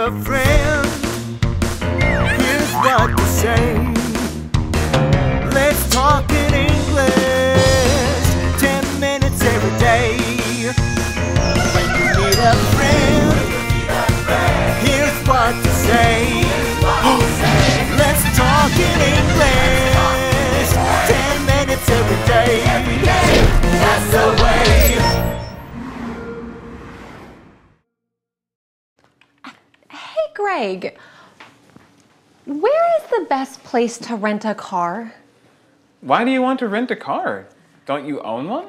a friend, here's what to say. Let's talk in English, 10 minutes every day. When you need a friend, here's what to say. Let's talk in English, 10 minutes every day. That's the way. Hey, Greg, where is the best place to rent a car? Why do you want to rent a car? Don't you own one?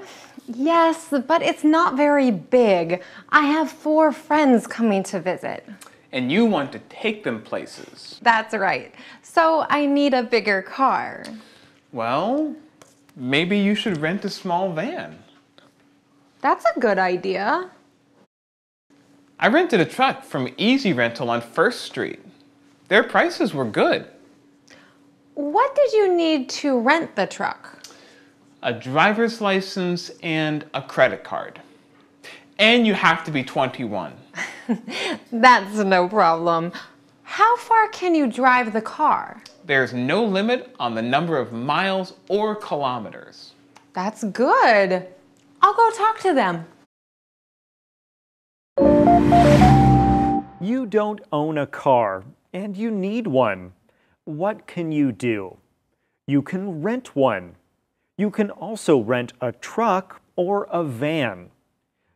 Yes, but it's not very big. I have 4 friends coming to visit. And you want to take them places. That's right. So I need a bigger car. Well, maybe you should rent a small van. That's a good idea. I rented a truck from Easy Rental on 1st Street. Their prices were good. What did you need to rent the truck? A driver's license and a credit card. And you have to be 21. That's no problem. How far can you drive the car? There's no limit on the number of miles or kilometers. That's good. I'll go talk to them. You don't own a car, and you need one. What can you do? You can rent one. You can also rent a truck or a van.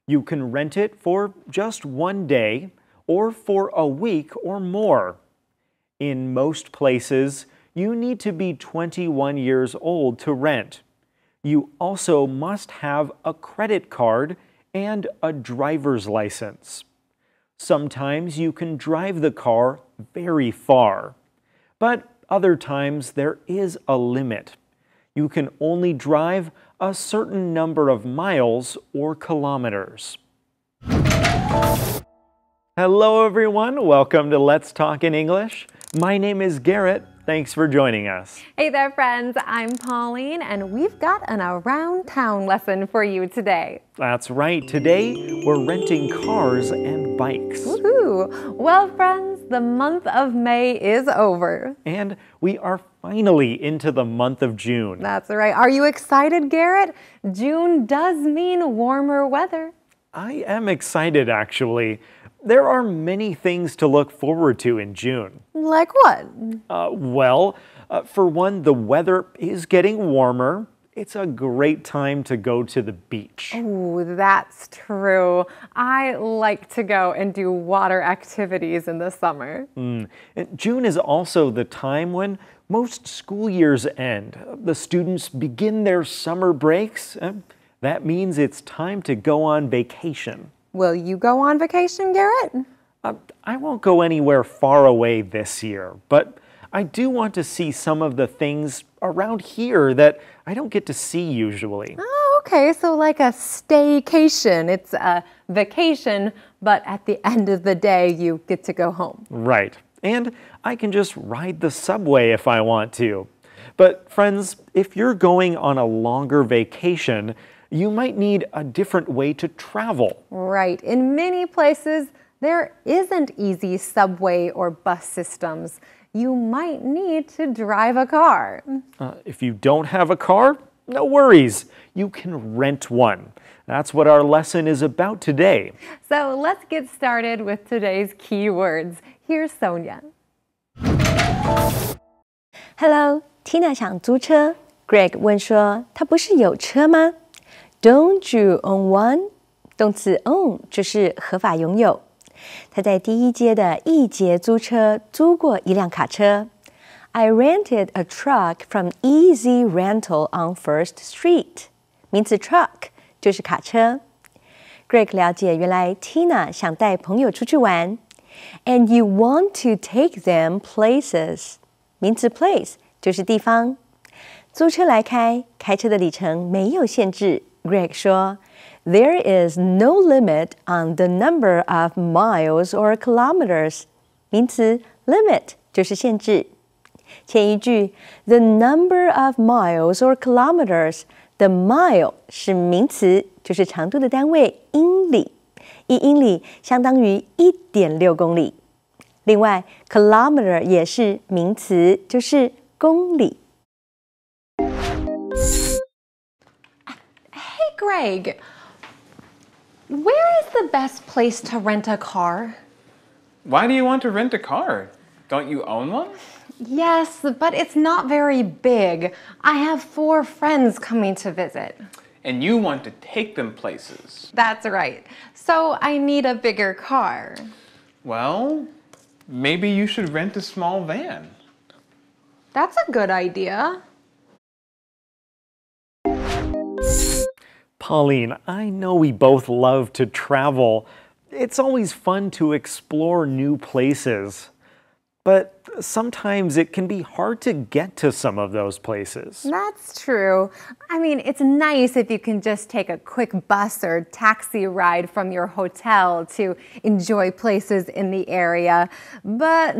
You can rent it for just one day or for a week or more. In most places, you need to be 21 years old to rent. You also must have a credit card and a driver's license. Sometimes you can drive the car very far, but other times there is a limit. You can only drive a certain number of miles or kilometers. Hello everyone, welcome to Let's Talk in English. My name is Garrett. Thanks for joining us. Hey there, friends. I'm Pauline, and we've got an around town lesson for you today. That's right. Today, we're renting cars and bikes. Woohoo! Well, friends, the month of May is over. And we are finally into the month of June. That's right. Are you excited, Garrett? June does mean warmer weather. I am excited, actually. There are many things to look forward to in June. Like what? For one, the weather is getting warmer. It's a great time to go to the beach. Oh, that's true. I like to go and do water activities in the summer. June is also the time when most school years end. The students begin their summer breaks. That means it's time to go on vacation. Will you go on vacation, Garrett? I won't go anywhere far away this year, but I do want to see some of the things around here that I don't get to see usually. Oh, okay, so like a staycation. It's a vacation, but at the end of the day, you get to go home. Right, and I can just ride the subway if I want to. But friends, if you're going on a longer vacation, you might need a different way to travel. Right. In many places, there isn't easy subway or bus systems. You might need to drive a car. If you don't have a car, no worries. You can rent one. That's what our lesson is about today. So let's get started with today's key words. Here's Sonia. Hello, Tina 想租车。Greg 问说，他不是有车吗？Don't you own one？ 动词 own 就是合法拥有。他在第一阶的一节租车租过一辆卡车。I rented a truck from Easy Rental on 1st Street。名词 truck 就是卡车。Greg 了解，原来 Tina 想带朋友出去玩。And you want to take them places。名词 place 就是地方。租车来开，开车的里程没有限制。Greg 说 There is no limit on the number of miles or kilometers. 名词 limit 就是限制。前一句 The number of miles or kilometers. The mile 是名词，就是长度的单位，英里。1英里相当于1.6公里。另外 kilometer 也是名词，就是公里。Hey, Greg, where is the best place to rent a car? Why do you want to rent a car? Don't you own one? Yes, but it's not very big. I have 4 friends coming to visit. And you want to take them places. That's right. So I need a bigger car. Well, maybe you should rent a small van. That's a good idea. Pauline, I know we both love to travel. It's always fun to explore new places. But sometimes it can be hard to get to some of those places. That's true. I mean, it's nice if you can just take a quick bus or taxi ride from your hotel to enjoy places in the area. But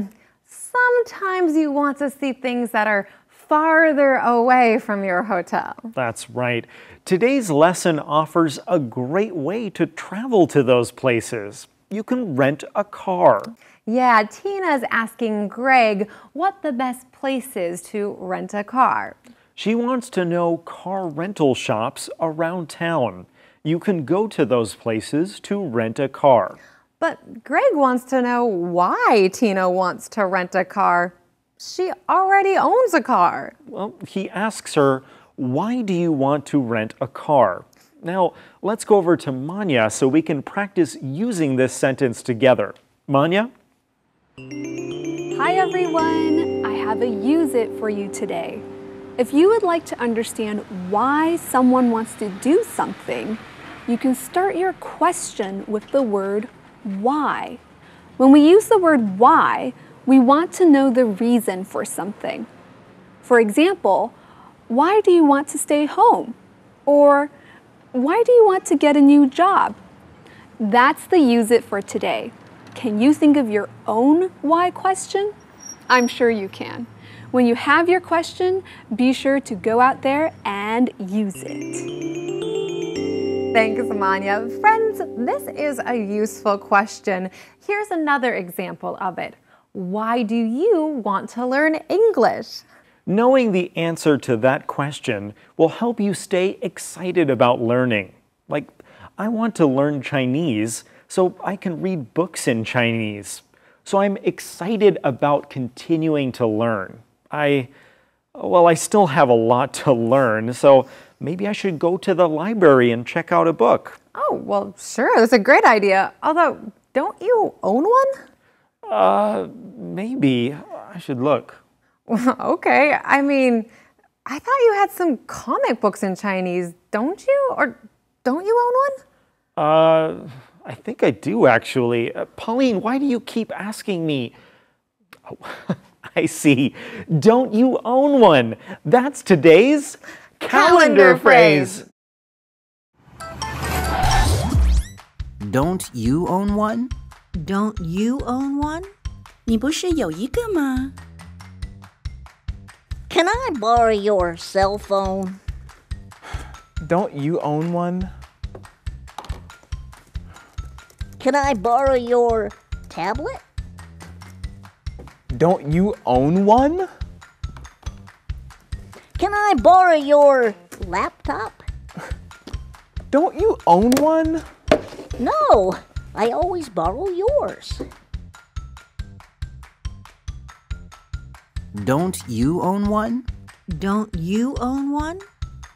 sometimes you want to see things that are farther away from your hotel. That's right. Today's lesson offers a great way to travel to those places. You can rent a car. Yeah, Tina's asking Greg what the best place is to rent a car. She wants to know car rental shops around town. You can go to those places to rent a car. But Greg wants to know why Tina wants to rent a car. She already owns a car. Well, he asks her, why do you want to rent a car? Now, let's go over to Manya so we can practice using this sentence together. Manya? Hi everyone! I have a use it for you today. If you would like to understand why someone wants to do something, you can start your question with the word why. When we use the word why, we want to know the reason for something. For example, why do you want to stay home? Or why do you want to get a new job? That's the use it for today. Can you think of your own why question? I'm sure you can. When you have your question, be sure to go out there and use it. Thanks, Manya. Friends, this is a useful question. Here's another example of it. Why do you want to learn English? Knowing the answer to that question will help you stay excited about learning. Like, I want to learn Chinese so I can read books in Chinese. So I'm excited about continuing to learn. I still have a lot to learn, so maybe I should go to the library and check out a book. Oh, well, sure, that's a great idea. Although, don't you own one? Maybe. I should look. Okay, I mean, I thought you had some comic books in Chinese, don't you? Or don't you own one? I think I do actually. Pauline, why do you keep asking me? Oh, I see. Don't you own one? That's today's calendar phrase. Don't you own one? Don't you own one? 你不是有一个吗？ Can I borrow your cell phone? Don't you own one? Can I borrow your tablet? Don't you own one? Can I borrow your laptop? Don't you own one? No, I always borrow yours. Don't you own one? Don't you own one?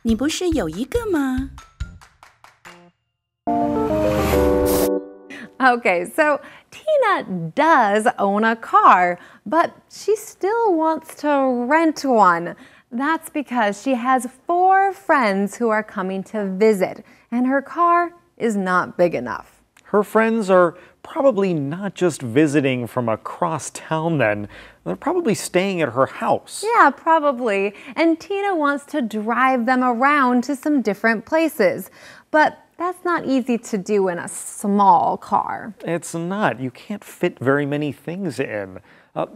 你不是有一个吗？ Okay, so Tina does own a car, but she still wants to rent one. That's because she has 4 friends who are coming to visit, and her car is not big enough. Her friends are probably not just visiting from across town then. They're probably staying at her house. Yeah, probably. And Tina wants to drive them around to some different places. But that's not easy to do in a small car. It's not. You can't fit very many things in.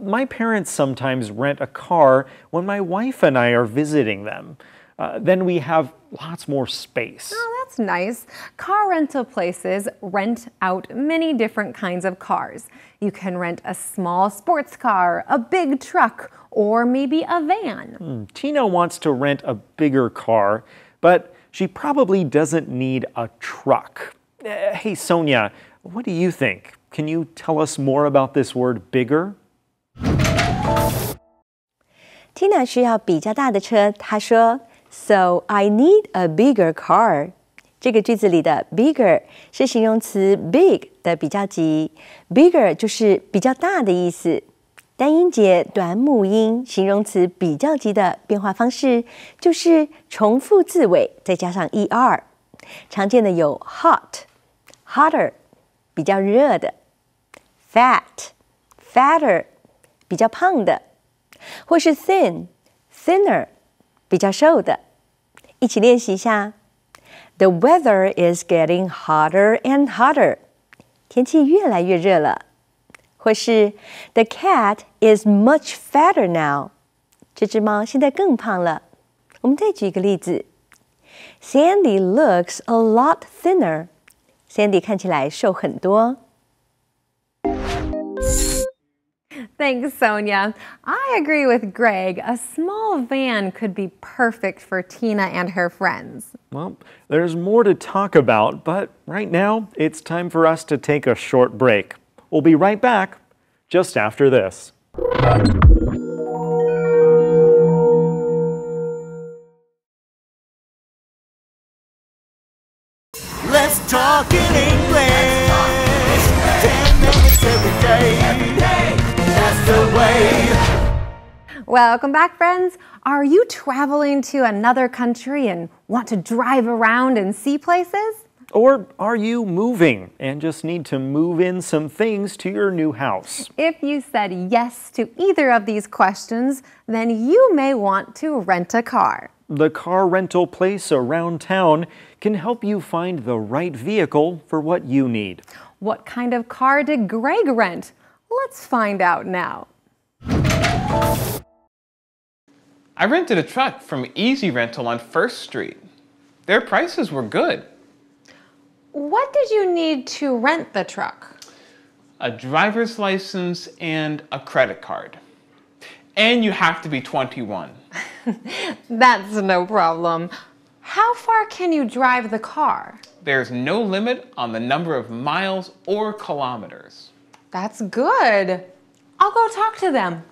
My parents sometimes rent a car when my wife and I are visiting them. Then we have lots more space. Oh, that's nice. Car rental places rent out many different kinds of cars. You can rent a small sports car, a big truck, or maybe a van. Tina wants to rent a bigger car, but she probably doesn't need a truck. Hey, Sonia, what do you think? Can you tell us more about this word bigger? Tina 需要比较大的车，她说 So I need a bigger car. 这个句子里的 bigger 是形容词 big 的比较级 ，bigger 就是比较大的意思。单音节短母音形容词比较级的变化方式就是重复字尾再加上 er。常见的有 hot、hotter 比较热的 ，fat、fatter 比较胖的，或是 thin、thinner 比较瘦的。一起练习一下。The weather is getting hotter and hotter. 天气越来越热了。或是 The cat is much fatter now. 这只猫现在更胖了。我们再举一个例子。Sandy looks a lot thinner. Sandy 看起来瘦很多。Thanks, Sonia. I agree with Greg. A small van could be perfect for Tina and her friends. Well, there's more to talk about, but right now it's time for us to take a short break. We'll be right back just after this. Let's talk in English. 10 minutes every day. That's the way. Welcome back, friends. Are you traveling to another country and want to drive around and see places? Or are you moving and just need to move in some things to your new house? If you said yes to either of these questions, then you may want to rent a car. The car rental place around town can help you find the right vehicle for what you need. What kind of car did Greg rent? Let's find out now. I rented a truck from Easy Rental on 1st Street. Their prices were good. What did you need to rent the truck? A driver's license and a credit card. And you have to be 21. That's no problem. How far can you drive the car? There's no limit on the number of miles or kilometers. That's good. I'll go talk to them.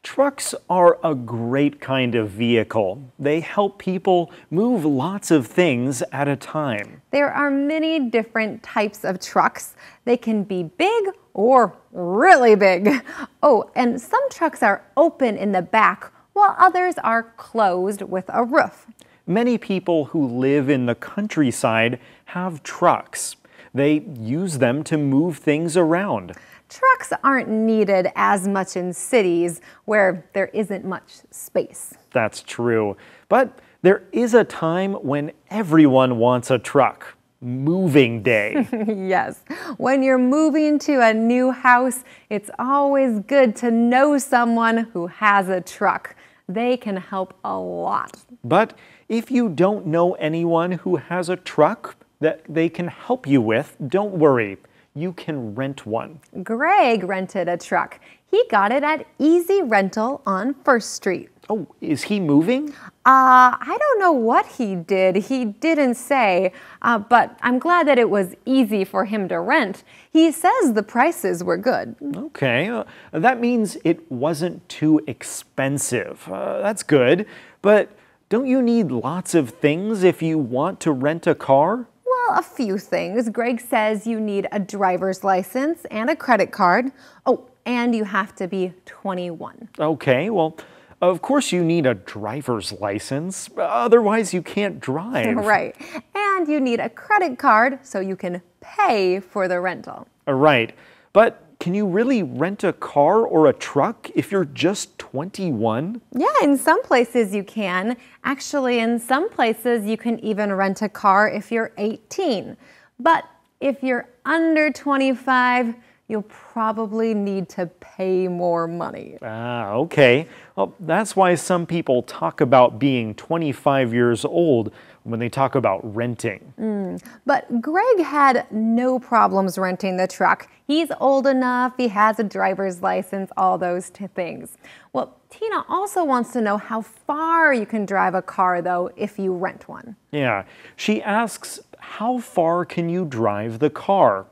Trucks are a great kind of vehicle. They help people move lots of things at a time. There are many different types of trucks. They can be big or really big. Oh, and some trucks are open in the back, while others are closed with a roof. Many people who live in the countryside have trucks. They use them to move things around. Trucks aren't needed as much in cities where there isn't much space. That's true. But there is a time when everyone wants a truck. Moving day. Yes. When you're moving to a new house, it's always good to know someone who has a truck. They can help a lot. But if you don't know anyone who has a truck that they can help you with, don't worry. You can rent one. Greg rented a truck. He got it at Easy Rental on 1st Street. Oh, is he moving? I don't know what he did. He didn't say, but I'm glad that it was easy for him to rent. He says the prices were good. Okay, that means it wasn't too expensive. That's good. But don't you need lots of things if you want to rent a car? Well, a few things. Greg says you need a driver's license and a credit card. Oh, and you have to be 21. Okay, well, of course you need a driver's license. Otherwise, you can't drive. Right. And you need a credit card so you can pay for the rental. Right. But can you really rent a car or a truck if you're just 21? Yeah, in some places you can. Actually, in some places you can even rent a car if you're 18. But if you're under 25, you'll probably need to pay more money. Ah, okay. Well, that's why some people talk about being 25 years old when they talk about renting. But Greg had no problems renting the truck. He's old enough, he has a driver's license, all those things. Well, Tina also wants to know how far you can drive a car, though, if you rent one. Yeah, she asks, how far can you drive the car?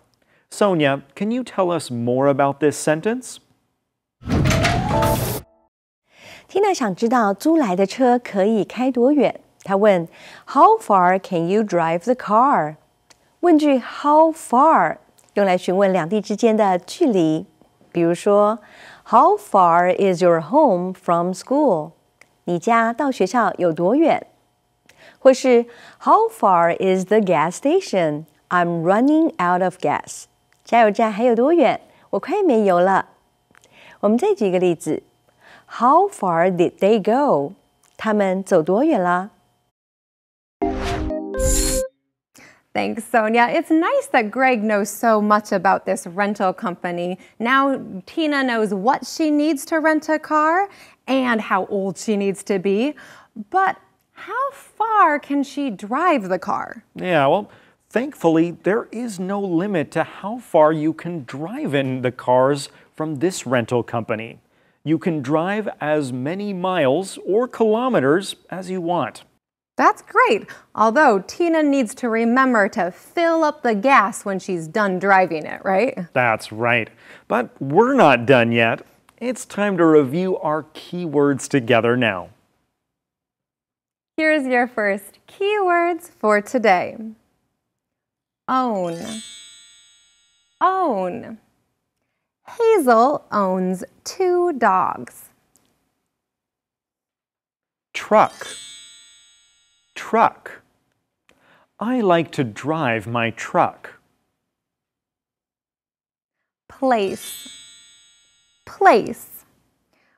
Sonia, can you tell us more about this sentence? Tina 想知道租来的车可以开多远。她问 How far can you drive the car? 问句 How far 用来询问两地之间的距离。比如说 How far is your home from school? 你家到学校有多远？或是 How far is the gas station? I'm running out of gas. 加油站还有多远？我快没油了。我们再举一个例子 How far did they go? 他们走多远了？ Thanks, Sonia. It's nice that Greg knows so much about this rental company. Now Tina knows what she needs to rent a car and how old she needs to be. But how far can she drive the car? Yeah, well, thankfully, there is no limit to how far you can drive in the cars from this rental company. You can drive as many miles or kilometers as you want. That's great, although Tina needs to remember to fill up the gas when she's done driving it, right? That's right. But we're not done yet. It's time to review our keywords together now. Here's your first keywords for today. Own. Own. Hazel owns 2 dogs. Truck. Truck. I like to drive my truck. Place. Place.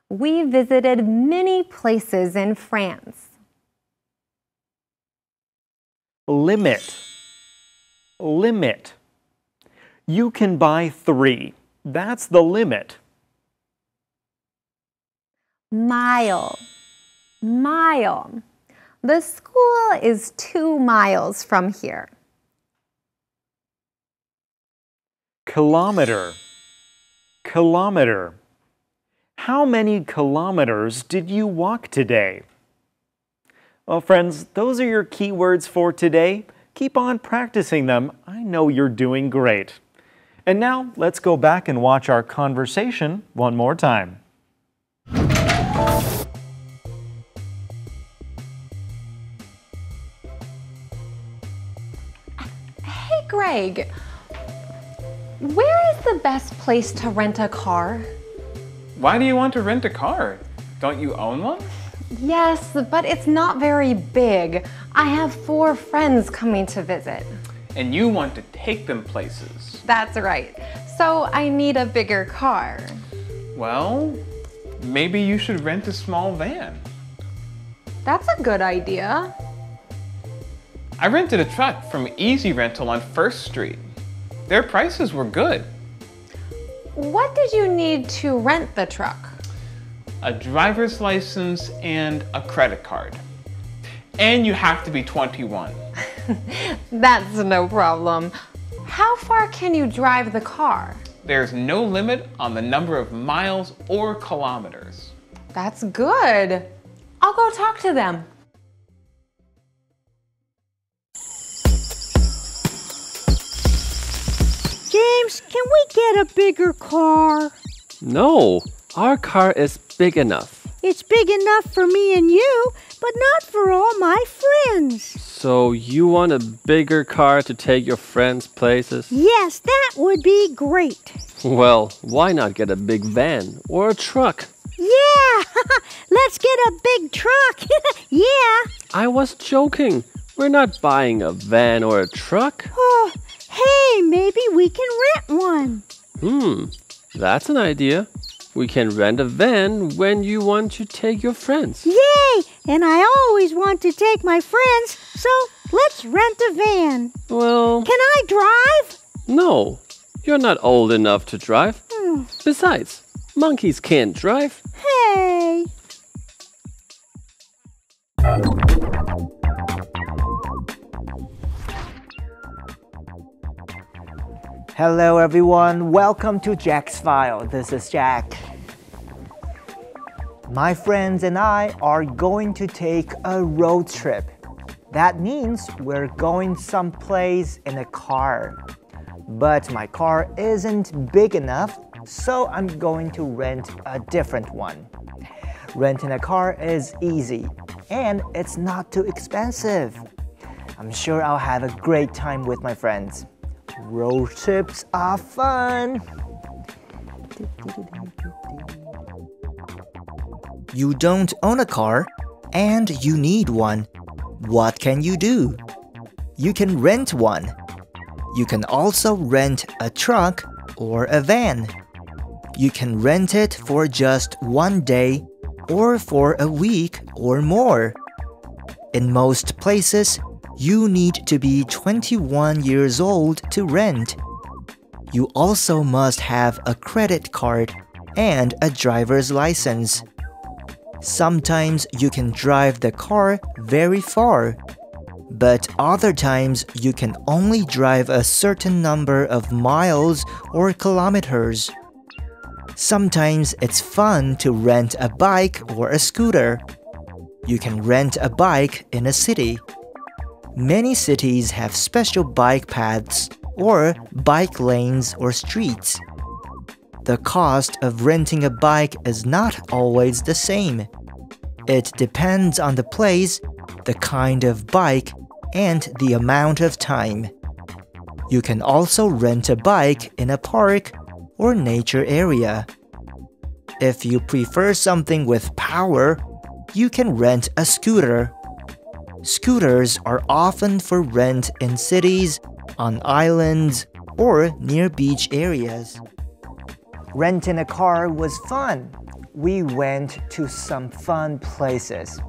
We visited many places in France. Limit. Limit. You can buy 3. That's the limit. Mile. Mile. The school is 2 miles from here. Kilometer. Kilometer. How many kilometers did you walk today? Well, friends, those are your keywords for today. Keep on practicing them. I know you're doing great. And now, let's go back and watch our conversation one more time. Hey, Greg, where is the best place to rent a car? Why do you want to rent a car? Don't you own one? Yes, but it's not very big. I have 4 friends coming to visit. And you want to take them places. That's right. So I need a bigger car. Well, maybe you should rent a small van. That's a good idea. I rented a truck from Easy Rental on 1st Street. Their prices were good. What did you need to rent the truck? A driver's license and a credit card. And you have to be 21. That's no problem. How far can you drive the car? There's no limit on the number of miles or kilometers. That's good. I'll go talk to them. James, can we get a bigger car? No, our car is big enough. It's big enough for me and you, but not for all my friends. So you want a bigger car to take your friends places? Yes, that would be great. Well, why not get a big van or a truck? Yeah, let's get a big truck. Yeah. I was joking. We're not buying a van or a truck. Oh, hey, maybe we can rent one. That's an idea. We can rent a van when you want to take your friends. Yay! And I always want to take my friends, so let's rent a van. Well, Can I drive? no. You're not old enough to drive. Besides, monkeys can't drive. Hey! Hello everyone, welcome to Jack's File. This is Jack. My friends and I are going to take a road trip. That means we're going someplace in a car. But my car isn't big enough, so I'm going to rent a different one. Renting a car is easy, and it's not too expensive. I'm sure I'll have a great time with my friends. Road trips are fun! You don't own a car, and you need one. What can you do? You can rent one. You can also rent a truck or a van. You can rent it for just one day or for a week or more. In most places, you need to be 21 years old to rent. You also must have a credit card and a driver's license. Sometimes you can drive the car very far, but other times you can only drive a certain number of miles or kilometers. Sometimes it's fun to rent a bike or a scooter. You can rent a bike in a city. Many cities have special bike paths or bike lanes or streets. The cost of renting a bike is not always the same. It depends on the place, the kind of bike, and the amount of time. You can also rent a bike in a park or nature area. If you prefer something with power, you can rent a scooter. Scooters are often for rent in cities, on islands, or near beach areas. Renting a car was fun. We went to some fun places.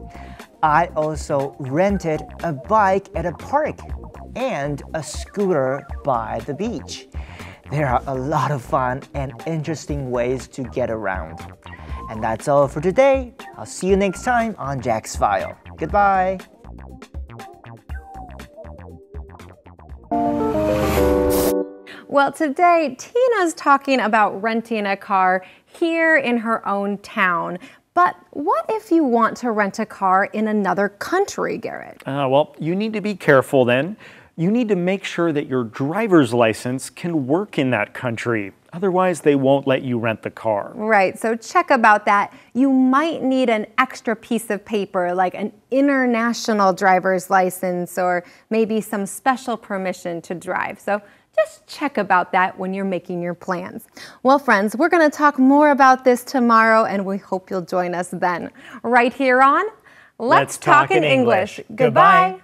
I also rented a bike at a park and a scooter by the beach. There are a lot of fun and interesting ways to get around. And that's all for today. I'll see you next time on Jack's File. Goodbye. Well, today Tina's talking about renting a car here in her own town. But what if you want to rent a car in another country, Garrett? Well, you need to be careful then. You need to make sure that your driver's license can work in that country. Otherwise, they won't let you rent the car. Right, so check about that. You might need an extra piece of paper like an international driver's license or maybe some special permission to drive. So just check about that when you're making your plans. Well, friends, we're going to talk more about this tomorrow, and we hope you'll join us then. Right here on Let's Talk in English. Goodbye.